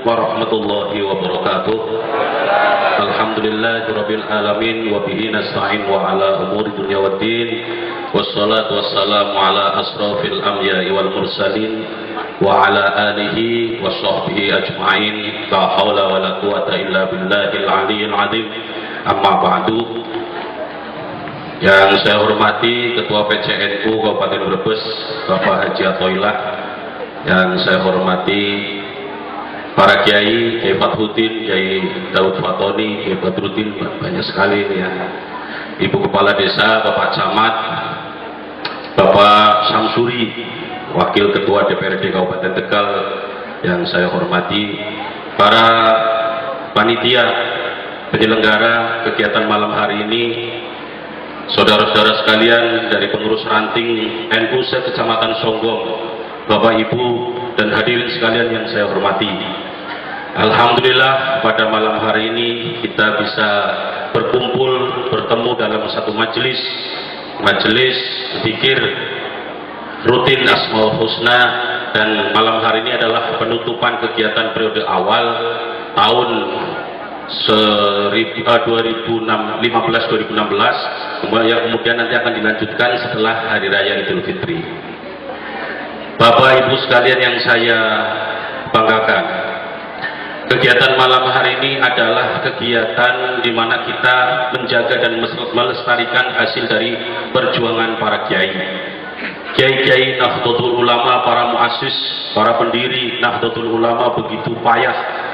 warahmatullahi wabarakatuh. Alhamdulillahirabbil alamin wa bihi nasta'in wa ala umuri dunya waddin. Wassalatu wassalamu ala asrofil anbiya'i wal mursalin wa ala alihi wa sahbihi ajma'in. La haula wa la quwata illa billahil aliyyil azim. Amma ba'du. Yang saya hormati Ketua PCNU Kabupaten Brebes Bapak Haji Atoilah, yang saya hormati para kiai, Kiai Fathuddin, Kiai Daud Fatoni, Kiai Badruddin, banyak sekali ini ya. Ibu Kepala Desa, Bapak Camat, Bapak Samsuri, Wakil Ketua DPRD Kabupaten Tegal yang saya hormati, para panitia penyelenggara kegiatan malam hari ini, saudara-saudara sekalian dari pengurus ranting NU Kecamatan Songgong, Bapak Ibu dan hadirin sekalian yang saya hormati. Alhamdulillah pada malam hari ini kita bisa berkumpul, bertemu dalam satu majelis zikir rutin Asmaul Husna, dan malam hari ini adalah penutupan kegiatan periode awal tahun 2015-2016 yang kemudian nanti akan dilanjutkan setelah Hari Raya Idul Fitri. Bapak Ibu sekalian yang saya banggakan, kegiatan malam hari ini adalah kegiatan di mana kita menjaga dan melestarikan hasil dari perjuangan para kiai Nahdlatul Ulama, para muassis, para pendiri Nahdlatul Ulama begitu payah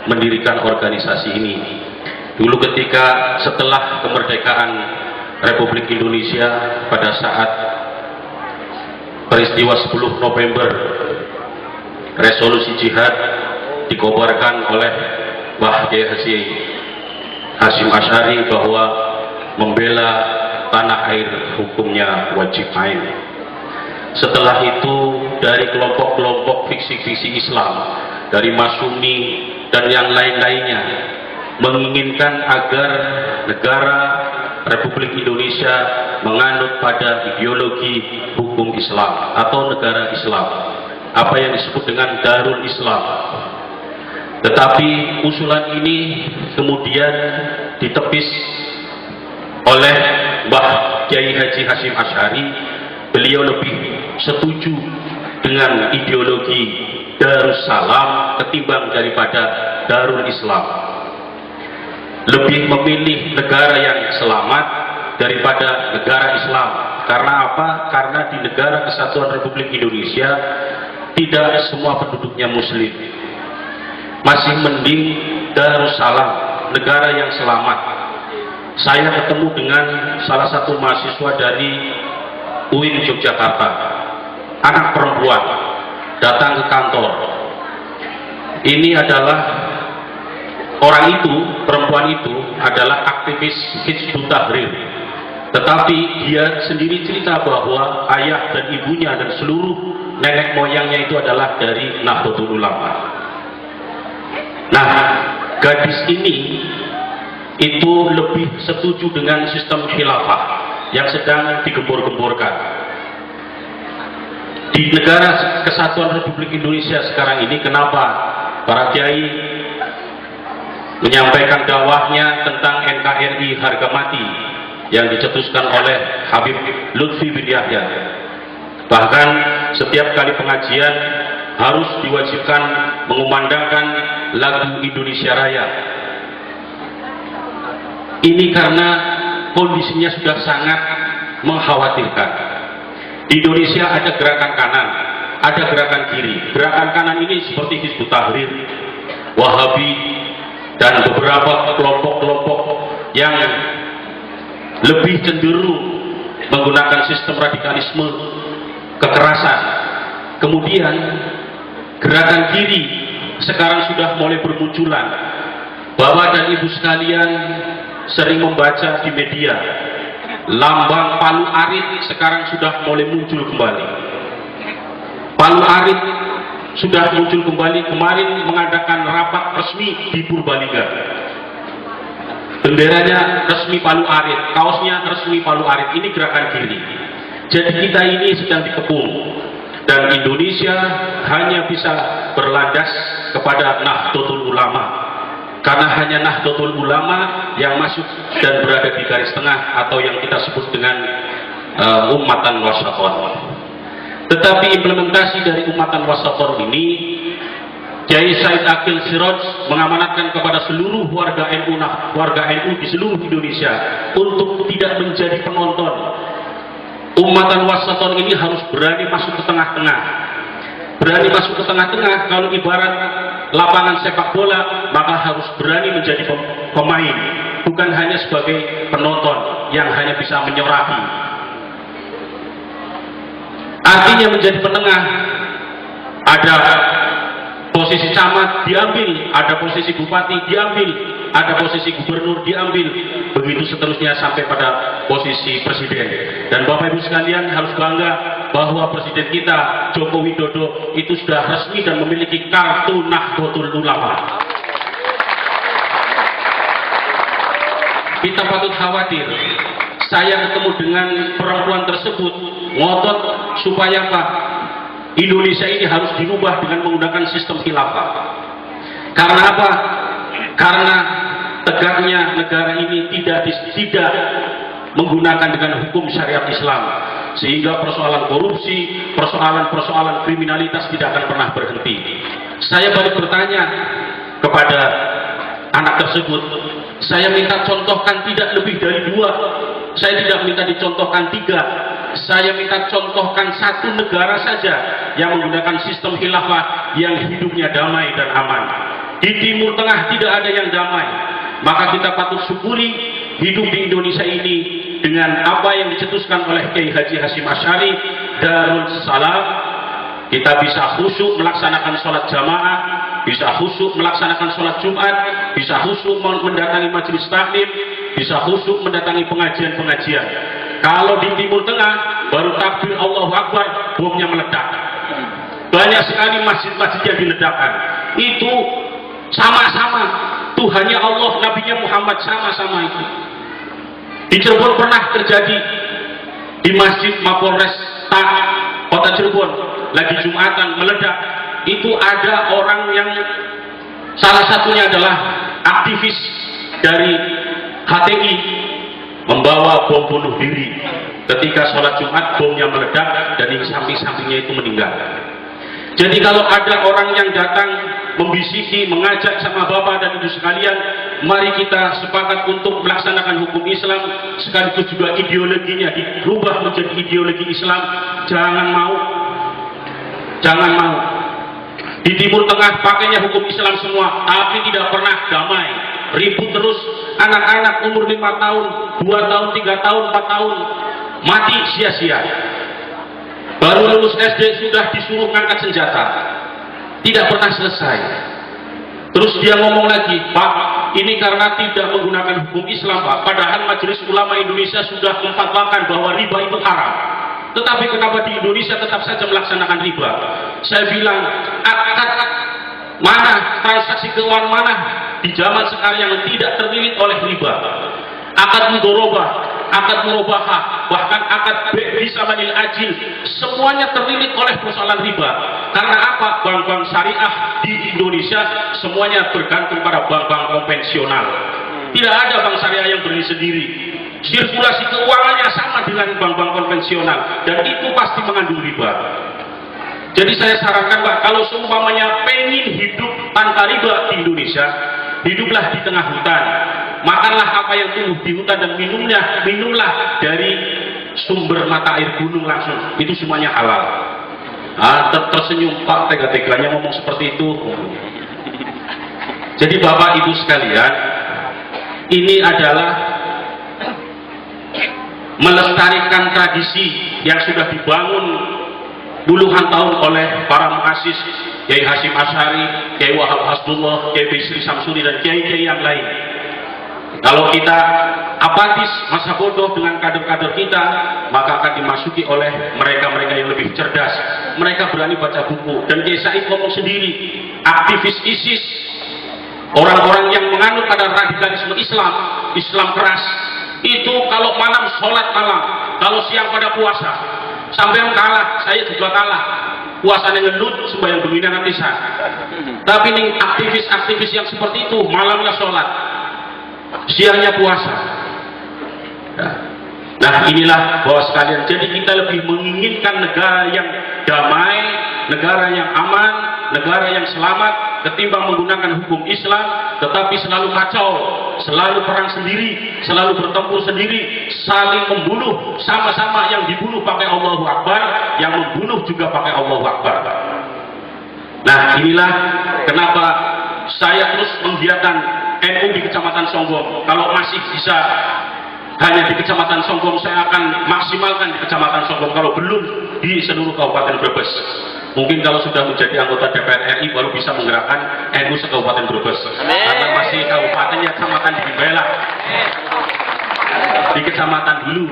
mendirikan organisasi ini. Dulu ketika setelah kemerdekaan Republik Indonesia pada saat peristiwa 10 November, resolusi jihad dikobarkan oleh Mbah Kiai Haji Hasyim Asy'ari bahwa membela tanah air hukumnya wajib ain. Setelah itu dari kelompok-kelompok fiksi-fiksi Islam, dari Masyumi dan yang lain-lainnya menginginkan agar negara Republik Indonesia menganut pada ideologi hukum Islam atau negara Islam, apa yang disebut dengan Darul Islam. Tetapi usulan ini kemudian ditepis oleh Mbah Kiai Haji Hasyim Asy'ari. Beliau lebih setuju dengan ideologi Darussalam ketimbang daripada Darul Islam. Lebih memilih negara yang selamat daripada negara Islam. Karena apa? Karena di negara Kesatuan Republik Indonesia tidak semua penduduknya Muslim. Masih mending Darussalam, negara yang selamat. Saya ketemu dengan salah satu mahasiswa dari UIN Yogyakarta, anak perempuan, datang ke kantor. Ini adalah orang itu, perempuan itu adalah aktivis Hizbut Tahrir. Tetapi dia sendiri cerita bahwa ayah dan ibunya dan seluruh nenek moyangnya itu adalah dari Nahdlatul Ulama. Nah, gadis ini itu lebih setuju dengan sistem khilafah yang sedang digembor-gemborkan di negara Kesatuan Republik Indonesia sekarang ini. Kenapa para kiai menyampaikan dakwahnya tentang NKRI harga mati yang dicetuskan oleh Habib Lutfi bin Yahya? Bahkan setiap kali pengajian harus diwajibkan mengumandangkan lagu Indonesia Raya. Ini karena kondisinya sudah sangat mengkhawatirkan. Di Indonesia ada gerakan kanan, ada gerakan kiri. Gerakan kanan ini seperti Hizbut Tahrir, Wahabi, dan beberapa kelompok-kelompok yang lebih cenderung menggunakan sistem radikalisme, kekerasan. Kemudian gerakan kiri sekarang sudah mulai bermunculan. Bapak dan Ibu sekalian sering membaca di media, lambang Palu Arit sekarang sudah mulai muncul kembali. Palu Arit sudah muncul kembali, kemarin mengadakan rapat resmi di Purbalingga. Benderanya resmi Palu Arit, kaosnya resmi Palu Arit. Ini gerakan kiri. Jadi kita ini sedang dikepung, dan Indonesia hanya bisa berlandas kepada Nahdlatul Ulama, karena hanya Nahdlatul Ulama yang masuk dan berada di garis tengah atau yang kita sebut dengan ummatan wasaton. Tetapi implementasi dari ummatan wasaton ini, Kiai Said Akil Siraj mengamanatkan kepada seluruh warga NU di seluruh Indonesia untuk tidak menjadi penonton. Ummatan wasaton ini harus berani masuk ke tengah-tengah. Berani masuk ke tengah-tengah, kalau ibarat lapangan sepak bola, maka harus berani menjadi pemain, bukan hanya sebagai penonton yang hanya bisa menyorahi. Artinya menjadi penengah, ada posisi camat diambil, ada posisi bupati diambil, ada posisi gubernur diambil, begitu seterusnya sampai pada posisi presiden. Dan Bapak Ibu sekalian harus bangga bahwa presiden kita Joko Widodo itu sudah resmi dan memiliki kartu Nahdlatul Ulama. Kita patut khawatir. Saya ketemu dengan perempuan tersebut ngotot supaya apa? Indonesia ini harus dirubah dengan menggunakan sistem khilafah. Karena apa? Karena tegaknya negara ini tidak menggunakan dengan hukum syariat Islam, sehingga persoalan korupsi, persoalan kriminalitas tidak akan pernah berhenti. Saya balik bertanya kepada anak tersebut, saya minta contohkan tidak lebih dari 2, saya tidak minta dicontohkan 3, saya minta contohkan 1 negara saja yang menggunakan sistem khilafah yang hidupnya damai dan aman. Di Timur Tengah tidak ada yang damai, maka kita patut syukuri hidup di Indonesia ini dengan apa yang dicetuskan oleh Kiai Haji Hasyim Asy'ari, Darul Salam. Kita bisa khusyuk melaksanakan sholat jamaah, bisa khusyuk melaksanakan sholat Jumat, bisa khusyuk mendatangi majelis taklim, bisa khusyuk mendatangi pengajian-pengajian. Kalau di Timur Tengah baru takbir Allahu Akbar, bomnya meledak. Banyak sekali masjid-masjid yang diledakkan. Itu sama-sama Tuhannya Allah, Nabinya Muhammad, sama-sama itu. Di Cirebon pernah terjadi di Masjid Mapolres Kota Cirebon, lagi Jumatan meledak. Itu ada orang yang salah satunya adalah aktivis dari HTI membawa bom bunuh diri. Ketika sholat Jumat bomnya meledak dan di samping-sampingnya itu meninggal. Jadi kalau ada orang yang datang membisiki, mengajak sama Bapak dan Ibu sekalian, mari kita sepakat untuk melaksanakan hukum Islam, sekaligus juga ideologinya dirubah menjadi ideologi Islam. Jangan mau. Di Timur Tengah pakainya hukum Islam semua, tapi tidak pernah damai. Ribut terus, anak-anak umur 5 tahun, 2 tahun, 3 tahun, 4 tahun, mati sia-sia. Baru lulus SD sudah disuruh ngangkat senjata. Tidak pernah selesai. Terus dia ngomong lagi, Pak, ini karena tidak menggunakan hukum Islam, Pak. Padahal Majelis Ulama Indonesia sudah memfatwakan bahwa riba itu haram. Tetapi kenapa di Indonesia tetap saja melaksanakan riba? Saya bilang, akad mana, transaksi keuangan mana di zaman sekarang yang tidak terlilit oleh riba? Akad mudorobah, akad murobahah, bahkan akad bisa manil ajil, semuanya terlilit oleh persoalan riba. Karena apa? Bank-bank syariah di Indonesia semuanya bergantung pada bank-bank konvensional. Tidak ada bank syariah yang berdiri sendiri. Sirkulasi keuangannya sama dengan bank-bank konvensional, dan itu pasti mengandung riba. Jadi saya sarankan, Pak, kalau seumpamanya pengen hidup tanpa riba di Indonesia, hiduplah di tengah hutan. Makanlah apa yang tumbuh di hutan dan minumlah dari sumber mata air gunung langsung. Itu semuanya halal. Tersenyum, Pak, tega-teganya ngomong seperti itu. Jadi Bapak Ibu sekalian, ini adalah melestarikan tradisi yang sudah dibangun puluhan tahun oleh para muassis, Kiai Hasyim Asy'ari, Kiai Wahab Hasbullah, Kiai Bisri Samsuri, dan kiai-kiai yang lain. Kalau kita apatis, masa bodoh dengan kader-kader kita, maka akan dimasuki oleh mereka-mereka yang lebih cerdas. Mereka berani baca buku. Dan Kiai Said ngomong sendiri, aktivis ISIS, orang-orang yang menganut pada radikalisme Islam, Islam keras, itu kalau malam sholat malam, kalau siang pada puasa. Sampai yang kalah, saya juga kalah. puasanya ngelut sembahyang bengi nanti sah. Tapi ini aktivis-aktivis yang seperti itu malamnya sholat, siangnya puasa. Nah inilah bahwa sekalian, jadi kita lebih menginginkan negara yang damai, negara yang aman, negara yang selamat ketimbang menggunakan hukum Islam tetapi selalu kacau, selalu perang sendiri, selalu bertempur sendiri, saling membunuh, sama-sama yang dibunuh pakai Allahu Akbar, yang membunuh juga pakai Allahu Akbar. Nah inilah kenapa saya terus menggiatkan NU di Kecamatan Songgom. Kalau masih bisa hanya di Kecamatan Songgom, saya akan maksimalkan di Kecamatan Songgom, kalau belum di seluruh Kabupaten Brebes. Mungkin kalau sudah menjadi anggota DPR RI baru bisa menggerakkan NU se-Kabupaten Brebes. Karena masih kabupatennya kecamatan di Bela, di kecamatan dulu.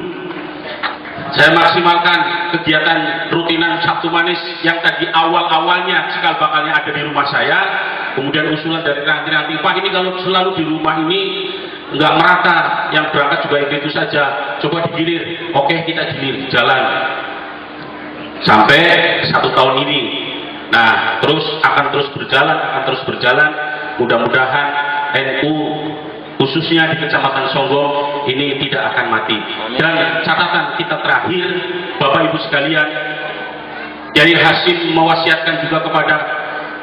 Saya maksimalkan kegiatan rutinan Sabtu Manis yang tadi awal-awalnya cikal bakalnya ada di rumah saya, kemudian usulan dari ranting-ranting, Pak ini kalau selalu di rumah ini nggak merata, yang berangkat juga itu saja, coba digilir. Oke, kita gilir, jalan sampai 1 tahun ini. Nah akan terus berjalan, mudah-mudahan NU khususnya di Kecamatan Songgom ini tidak akan mati. Dan catatan kita terakhir, Bapak Ibu sekalian, Kiai Hasyim mewasiatkan juga kepada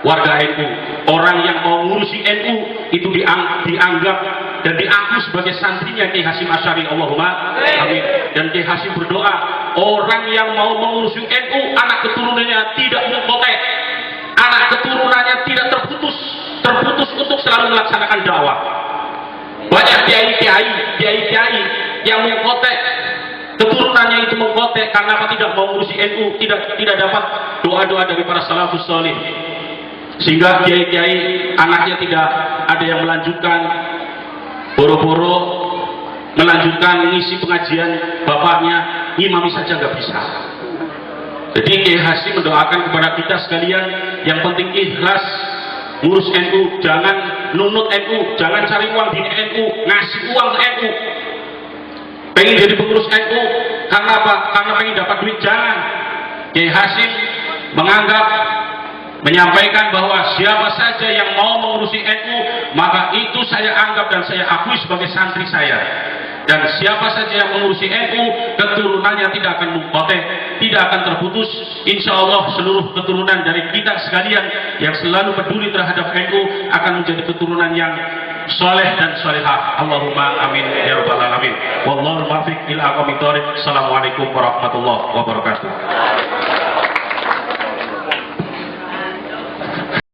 warga NU, orang yang mau ngurusi NU itu dianggap dan diaku sebagai santrinya Kiai Hasyim Asy'ari, Allahumma amin. Dan Kiai Hasyim berdoa, orang yang mau mengurusi NU, anak keturunannya tidak mengkotek, anak keturunannya tidak terputus untuk selalu melaksanakan dakwah. Banyak kiai yang mengkotek, keturunannya itu mengkotek karena apa? Tidak mau ngurusi NU, tidak dapat doa-doa dari para salafus salih, sehingga kiai anaknya tidak ada yang melanjutkan, boro-boro melanjutkan ngisi pengajian bapaknya, ngimami saja nggak bisa. Jadi Kiai Hasyim mendoakan kepada kita sekalian, yang penting ikhlas ngurus NU, jangan nunut NU, jangan cari uang di NU, ngasih uang ke NU. Pengen jadi pengurus NU karena apa? Karena pengen dapat duit, jangan. Kiai Hasyim menyampaikan bahwa siapa saja yang mau mengurusi NU, maka itu saya anggap dan saya akui sebagai santri saya. Dan siapa saja yang mengurusi NU, keturunannya tidak akan mengkotek, tidak akan terputus. Insya Allah seluruh keturunan dari kita sekalian yang selalu peduli terhadap NU akan menjadi keturunan yang soleh dan solehah. Allahumma amin ya rabbal alamin. Wallahu muwaffiq ila aqwamit thoriq. Assalamualaikum warahmatullahi wabarakatuh.